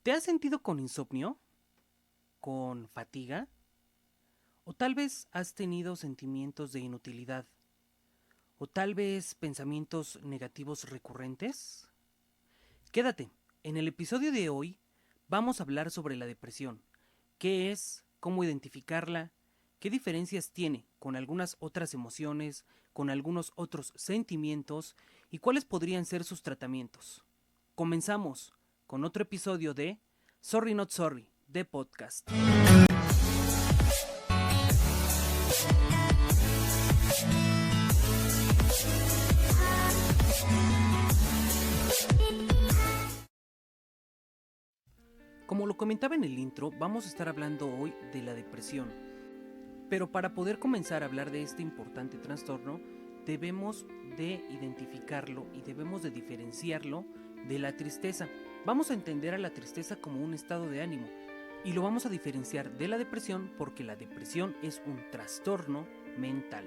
¿Te has sentido con insomnio? ¿Con fatiga? ¿O tal vez has tenido sentimientos de inutilidad? ¿O tal vez pensamientos negativos recurrentes? Quédate, en el episodio de hoy vamos a hablar sobre la depresión. ¿Qué es? ¿Cómo identificarla? ¿Qué diferencias tiene con algunas otras emociones, con algunos otros sentimientos y cuáles podrían ser sus tratamientos? Comenzamos con otro episodio de Sorry Not Sorry, de podcast. Como lo comentaba en el intro, vamos a estar hablando hoy de la depresión. Pero para poder comenzar a hablar de este importante trastorno, debemos de identificarlo y debemos de diferenciarlo de la tristeza. Vamos a entender a la tristeza como un estado de ánimo y lo vamos a diferenciar de la depresión porque la depresión es un trastorno mental.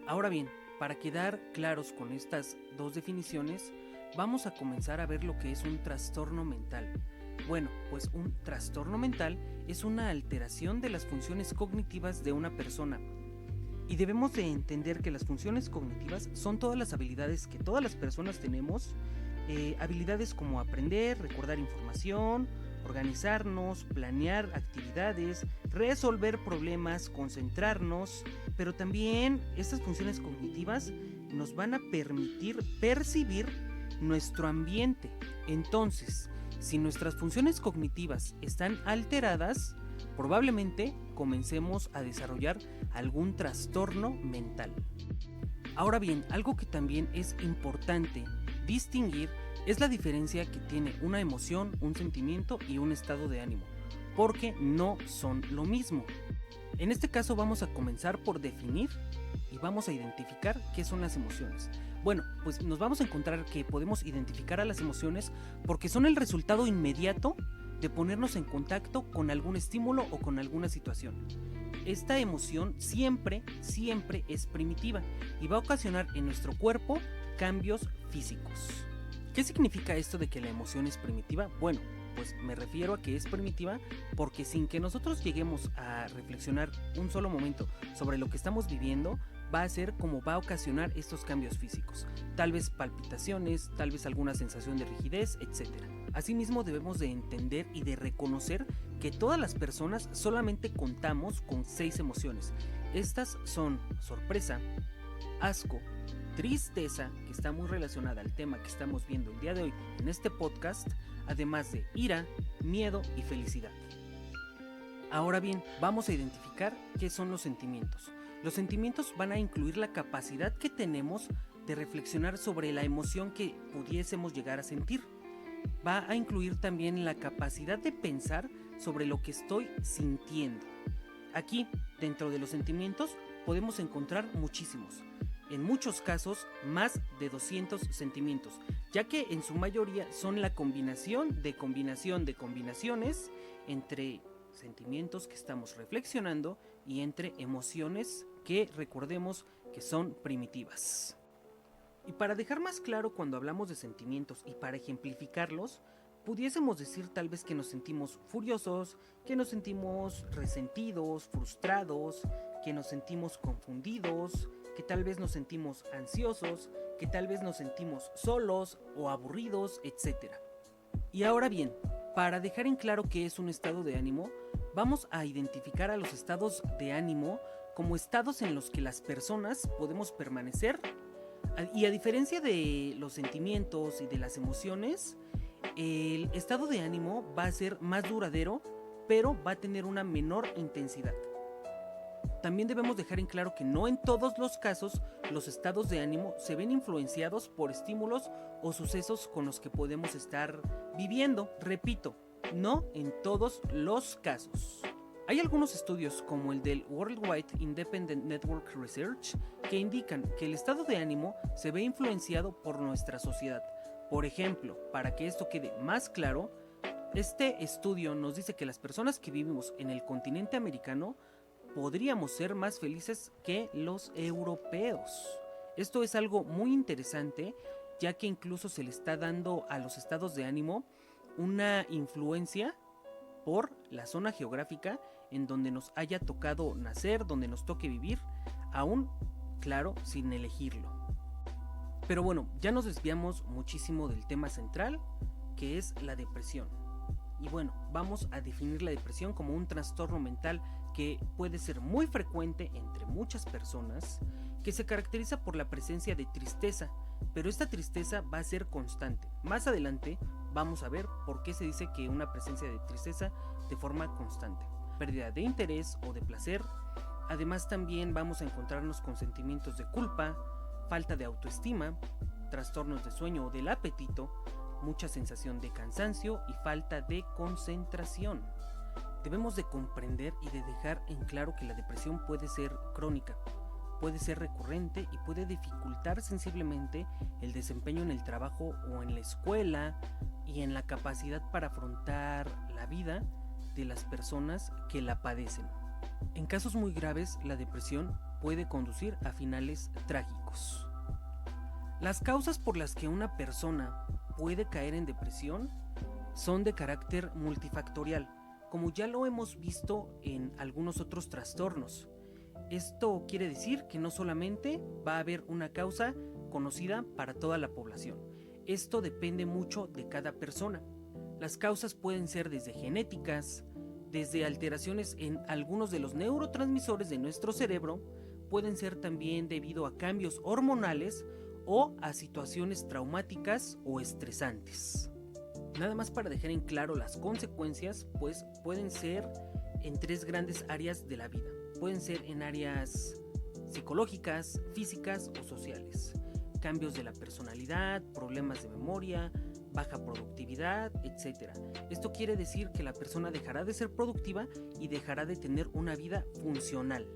Ahora bien, para quedar claros con estas dos definiciones, vamos a comenzar a ver lo que es un trastorno mental. Bueno, pues un trastorno mental es una alteración de las funciones cognitivas de una persona. Y debemos de entender que las funciones cognitivas son todas las habilidades que todas las personas tenemos, habilidades como aprender, recordar información, organizarnos, planear actividades, resolver problemas, concentrarnos, pero también estas funciones cognitivas nos van a permitir percibir nuestro ambiente. Entonces, si nuestras funciones cognitivas están alteradas, probablemente comencemos a desarrollar algún trastorno mental. Ahora bien, algo que también es importante distinguir es la diferencia que tiene una emoción, un sentimiento y un estado de ánimo, porque no son lo mismo. En este caso vamos a comenzar por definir y vamos a identificar qué son las emociones. Bueno, pues nos vamos a encontrar que podemos identificar a las emociones porque son el resultado inmediato de ponernos en contacto con algún estímulo o con alguna situación. Esta emoción siempre es primitiva y va a ocasionar en nuestro cuerpo cambios físicos. ¿Qué significa esto de que la emoción es primitiva? Bueno, pues me refiero a que es primitiva porque sin que nosotros lleguemos a reflexionar un solo momento sobre lo que estamos viviendo, va a ser como va a ocasionar estos cambios físicos, tal vez palpitaciones, tal vez alguna sensación de rigidez, etc. Asimismo debemos de entender y de reconocer que todas las personas solamente contamos con 6 emociones. Estas son sorpresa, asco, tristeza, que está muy relacionada al tema que estamos viendo el día de hoy en este podcast, además de ira, miedo y felicidad. Ahora bien, vamos a identificar qué son los sentimientos. Los sentimientos van a incluir la capacidad que tenemos de reflexionar sobre la emoción que pudiésemos llegar a sentir. Va a incluir también la capacidad de pensar sobre lo que estoy sintiendo. Aquí, dentro de los sentimientos, podemos encontrar muchísimos. En muchos casos, más de 200 sentimientos, ya que en su mayoría son la combinación de combinaciones entre sentimientos que estamos reflexionando y entre emociones que recordemos que son primitivas. Y para dejar más claro cuando hablamos de sentimientos y para ejemplificarlos, pudiésemos decir tal vez que nos sentimos furiosos, que nos sentimos resentidos, frustrados, que nos sentimos confundidos, que tal vez nos sentimos ansiosos, que tal vez nos sentimos solos o aburridos, etc. Y ahora bien, para dejar en claro qué es un estado de ánimo, vamos a identificar a los estados de ánimo como estados en los que las personas podemos permanecer. Y a diferencia de los sentimientos y de las emociones, el estado de ánimo va a ser más duradero, pero va a tener una menor intensidad. También debemos dejar en claro que no en todos los casos los estados de ánimo se ven influenciados por estímulos o sucesos con los que podemos estar viviendo. Repito, no en todos los casos. Hay algunos estudios como el del Worldwide Independent Network Research que indican que el estado de ánimo se ve influenciado por nuestra sociedad. Por ejemplo, para que esto quede más claro, este estudio nos dice que las personas que vivimos en el continente americano podríamos ser más felices que los europeos. Esto es algo muy interesante, ya que incluso se le está dando a los estados de ánimo una influencia por la zona geográfica en donde nos haya tocado nacer, donde nos toque vivir, aún, claro, sin elegirlo. Pero bueno, ya nos desviamos muchísimo del tema central, que es la depresión. Y bueno, vamos a definir la depresión como un trastorno mental que puede ser muy frecuente entre muchas personas, que se caracteriza por la presencia de tristeza, pero esta tristeza va a ser constante. Más adelante vamos a ver por qué se dice que una presencia de tristeza de forma constante. Pérdida de interés o de placer. Además también vamos a encontrarnos con sentimientos de culpa, falta de autoestima, trastornos de sueño o del apetito, mucha sensación de cansancio y falta de concentración. Debemos de comprender y de dejar en claro que la depresión puede ser crónica, puede ser recurrente y puede dificultar sensiblemente el desempeño en el trabajo o en la escuela y en la capacidad para afrontar la vida de las personas que la padecen. En casos muy graves, la depresión puede conducir a finales trágicos. Las causas por las que una persona puede caer en depresión son de carácter multifactorial, como ya lo hemos visto en algunos otros trastornos. Esto quiere decir que no solamente va a haber una causa conocida para toda la población. Esto depende mucho de cada persona. Las causas pueden ser desde genéticas, desde alteraciones en algunos de los neurotransmisores de nuestro cerebro, pueden ser también debido a cambios hormonales o a situaciones traumáticas o estresantes. Nada más para dejar en claro las consecuencias, pues pueden ser en tres grandes áreas de la vida. Pueden ser en áreas psicológicas, físicas o sociales. Cambios de la personalidad, problemas de memoria, baja productividad, etc. Esto quiere decir que la persona dejará de ser productiva y dejará de tener una vida funcional.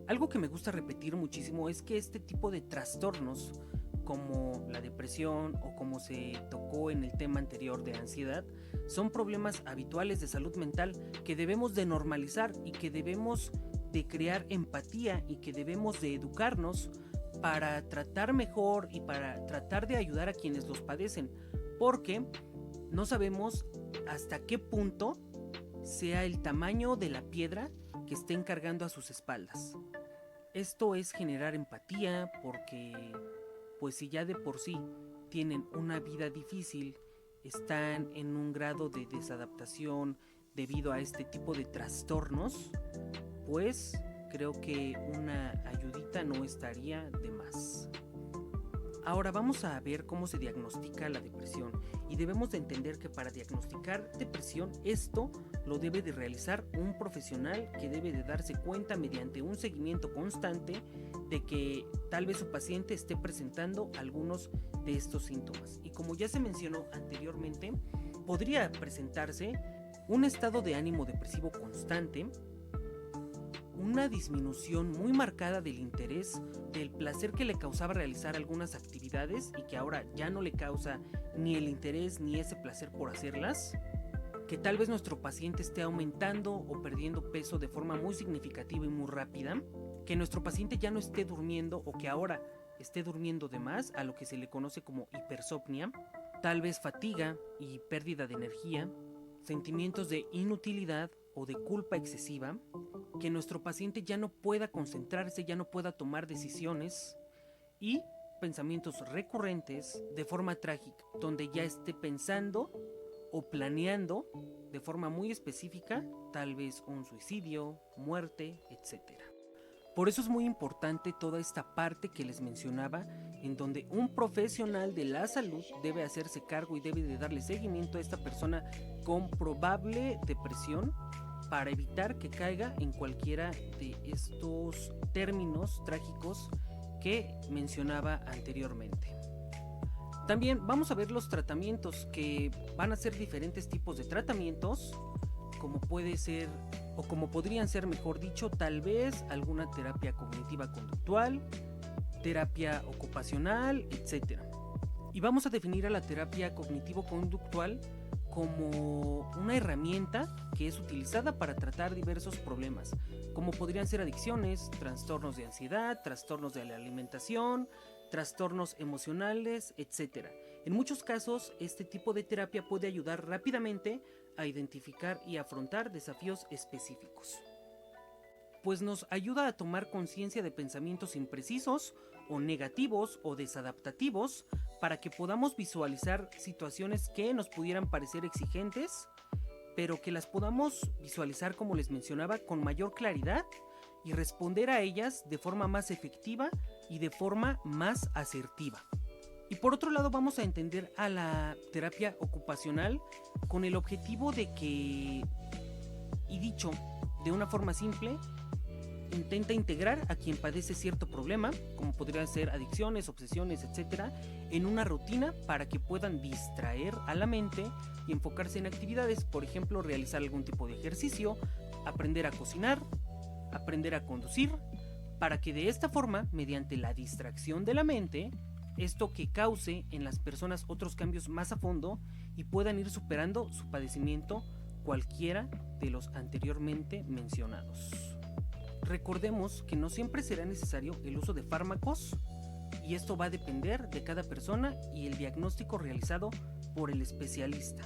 Algo que me gusta repetir muchísimo es que este tipo de trastornos, como la depresión o como se tocó en el tema anterior de ansiedad, son problemas habituales de salud mental que debemos de normalizar y que debemos de crear empatía y que debemos de educarnos para tratar mejor y para tratar de ayudar a quienes los padecen, porque no sabemos hasta qué punto sea el tamaño de la piedra que estén cargando a sus espaldas. Esto es generar empatía porque, pues si ya de por sí tienen una vida difícil, están en un grado de desadaptación debido a este tipo de trastornos, pues creo que una ayudita no estaría de más. Ahora vamos a ver cómo se diagnostica la depresión y debemos de entender que para diagnosticar depresión esto lo debe de realizar un profesional que debe de darse cuenta mediante un seguimiento constante de que tal vez su paciente esté presentando algunos de estos síntomas. Y como ya se mencionó anteriormente, podría presentarse un estado de ánimo depresivo constante, una disminución muy marcada del interés, del placer que le causaba realizar algunas actividades y que ahora ya no le causa ni el interés ni ese placer por hacerlas, que tal vez nuestro paciente esté aumentando o perdiendo peso de forma muy significativa y muy rápida, que nuestro paciente ya no esté durmiendo o que ahora esté durmiendo de más, a lo que se le conoce como hipersomnia, tal vez fatiga y pérdida de energía, sentimientos de inutilidad o de culpa excesiva, que nuestro paciente ya no pueda concentrarse, ya no pueda tomar decisiones y pensamientos recurrentes de forma trágica, donde ya esté pensando o planeando de forma muy específica, tal vez un suicidio, muerte, etc. Por eso es muy importante toda esta parte que les mencionaba, en donde un profesional de la salud debe hacerse cargo y debe de darle seguimiento a esta persona con probable depresión para evitar que caiga en cualquiera de estos términos trágicos que mencionaba anteriormente. También vamos a ver los tratamientos, que van a ser diferentes tipos de tratamientos, como puede ser o como podrían ser, mejor dicho, tal vez alguna terapia cognitiva conductual, terapia ocupacional, etc. Y vamos a definir a la terapia cognitivo-conductual como una herramienta que es utilizada para tratar diversos problemas, como podrían ser adicciones, trastornos de ansiedad, trastornos de la alimentación, trastornos emocionales, etc. En muchos casos, este tipo de terapia puede ayudar rápidamente a identificar y afrontar desafíos específicos, pues nos ayuda a tomar conciencia de pensamientos imprecisos o negativos o desadaptativos para que podamos visualizar situaciones que nos pudieran parecer exigentes, pero que las podamos visualizar, como les mencionaba, con mayor claridad y responder a ellas de forma más efectiva y de forma más asertiva. Y por otro lado, vamos a entender a la terapia ocupacional con el objetivo de que, y dicho de una forma simple, intenta integrar a quien padece cierto problema, como podrían ser adicciones, obsesiones, etc., en una rutina para que puedan distraer a la mente y enfocarse en actividades, por ejemplo, realizar algún tipo de ejercicio, aprender a cocinar, aprender a conducir, para que de esta forma, mediante la distracción de la mente, esto que cause en las personas otros cambios más a fondo y puedan ir superando su padecimiento, cualquiera de los anteriormente mencionados. Recordemos que no siempre será necesario el uso de fármacos y esto va a depender de cada persona y el diagnóstico realizado por el especialista.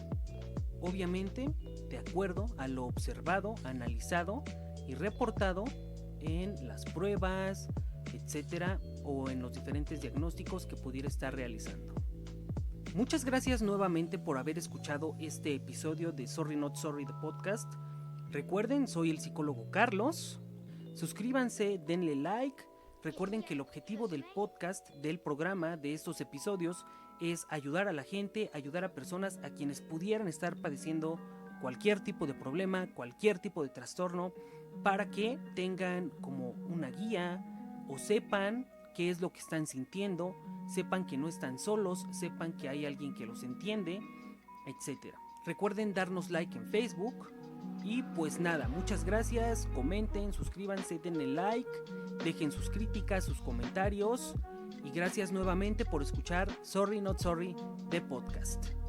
Obviamente, de acuerdo a lo observado, analizado y reportado en las pruebas, etcétera, o en los diferentes diagnósticos que pudiera estar realizando. Muchas gracias nuevamente por haber escuchado este episodio de Sorry Not Sorry The Podcast. Recuerden, soy el psicólogo Carlos. Suscríbanse, denle like. Recuerden que el objetivo del podcast, del programa, de estos episodios es ayudar a la gente, ayudar a personas a quienes pudieran estar padeciendo cualquier tipo de problema, cualquier tipo de trastorno, para que tengan como una guía o sepan qué es lo que están sintiendo, sepan que no están solos, sepan que hay alguien que los entiende, etc. Recuerden darnos like en Facebook. Y pues nada, muchas gracias, comenten, suscríbanse, denle like, dejen sus críticas, sus comentarios y gracias nuevamente por escuchar Sorry Not Sorry The Podcast.